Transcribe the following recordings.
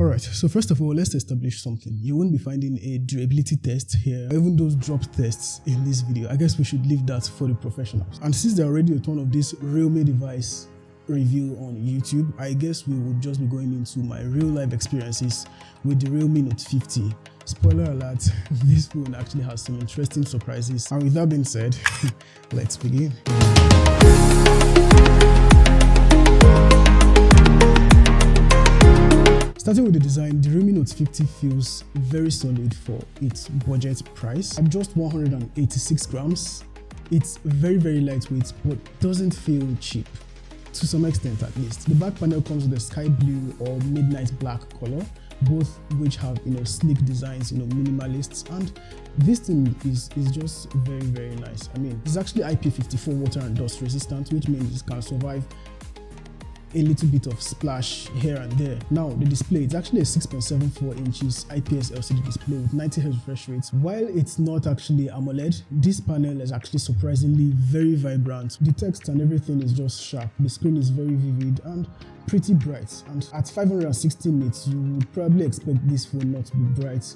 Alright, so first of all, let's establish something. You won't be finding a durability test here, or even those drop tests in this video. I guess we should leave that for the professionals. And since there are already a ton of this Realme device review on YouTube, I guess we would just be going into my real life experiences with the Realme Note 50. Spoiler alert, this phone actually has some interesting surprises. And with that being said, let's begin. Starting with the design, the Realme Note 50 feels very solid for its budget price. At just 186 grams, it's very lightweight, but doesn't feel cheap, to some extent at least. The back panel comes with a sky blue or midnight black color, both which have sleek designs, minimalists, and this thing is just very nice. I mean, it's actually IP54 water and dust resistant, which means it can survive a little bit of splash here and there. Now the display, it's actually a 6.74 inches IPS LCD display with 90 Hz refresh rates. While it's not actually AMOLED, this panel is actually surprisingly very vibrant. The text and everything is just sharp. The screen is very vivid and pretty bright, and at 560 nits you would probably expect this phone not to be bright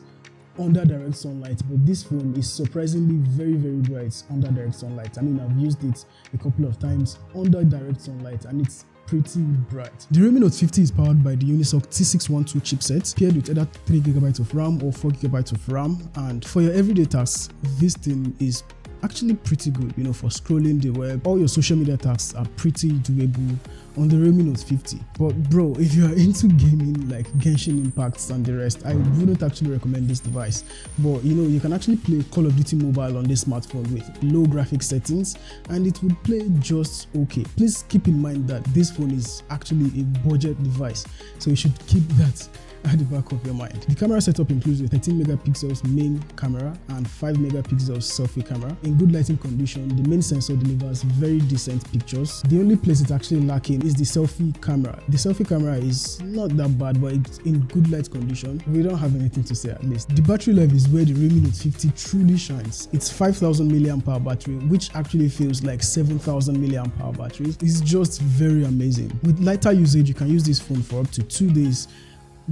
under direct sunlight, but this phone is surprisingly very bright under direct sunlight. I mean, I've used it a couple of times under direct sunlight and it's pretty bright. The Realme Note 50 is powered by the Unisoc T612 chipset, paired with either 3GB of RAM or 4GB of RAM, and for your everyday tasks, this thing is actually pretty good, for scrolling the web. All your social media tasks are pretty doable on the Realme Note 50. But bro, if you are into gaming like Genshin Impact and the rest, I wouldn't actually recommend this device. But you can actually play Call of Duty Mobile on this smartphone with low graphic settings and it would play just okay. Please keep in mind that this phone is actually a budget device, so you should keep that at the back of your mind. The camera setup includes a 13 megapixels main camera and 5 megapixels selfie camera. In good lighting condition, the main sensor delivers very decent pictures. The only place it's actually lacking is the selfie camera. The selfie camera is not that bad, but it's in good light condition. We don't have anything to say at least. The battery life is where the Realme Note 50 truly shines. It's 5000 mAh battery, which actually feels like 7000 mAh battery. It's just very amazing. With lighter usage, you can use this phone for up to 2 days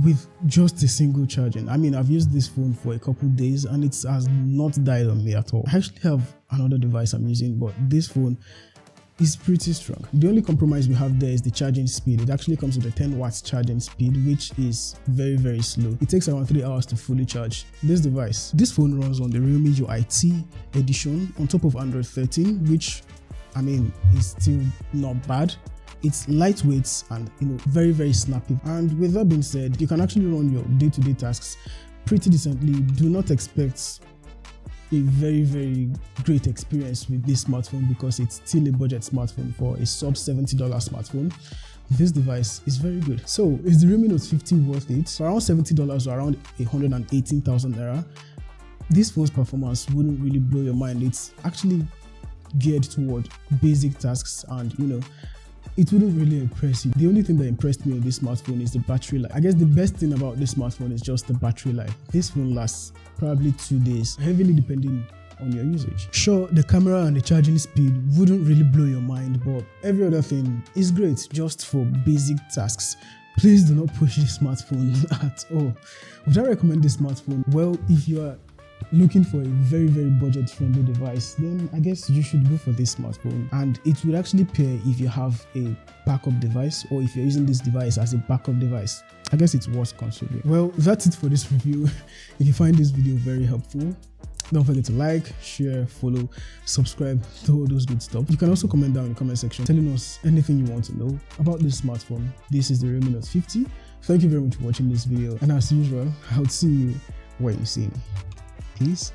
with just a single charging. I mean, I've used this phone for a couple days and it has not died on me at all. I actually have another device I'm using, but this phone is pretty strong. The only compromise we have there is the charging speed. It actually comes with a 10 watts charging speed, which is very slow. It takes around 3 hours to fully charge this device. This phone runs on the Realme UIT edition on top of Android 13, which I mean is still not bad. It's lightweight and very snappy. And with that being said, you can actually run your day-to-day tasks pretty decently. Do not expect a very great experience with this smartphone because it's still a budget smartphone. For a sub $70 smartphone, this device is very good. So is the Realme Note 50 worth it? So around $70 or around 118,000 naira, this phone's performance wouldn't really blow your mind. It's actually geared toward basic tasks and it wouldn't really impress you. The only thing that impressed me on this smartphone is the battery life. I guess the best thing about this smartphone is just the battery life. This phone lasts probably 2 days, heavily depending on your usage. Sure, the camera and the charging speed wouldn't really blow your mind, but every other thing is great just for basic tasks. Please do not push this smartphone at all. Would I recommend this smartphone? Well, if you are looking for a very budget friendly device, then I guess you should go for this smartphone, and it would actually pair if you have a backup device or if you're using this device as a backup device. I guess it's worth considering. Well, that's it for this review. If you find this video very helpful, don't forget to like, share, follow, subscribe to all those good stuff. You can also comment down in the comment section telling us anything you want to know about this smartphone. This is the Realme Note 50. Thank you very much for watching this video, and as usual, I'll see you where you see me. Peace.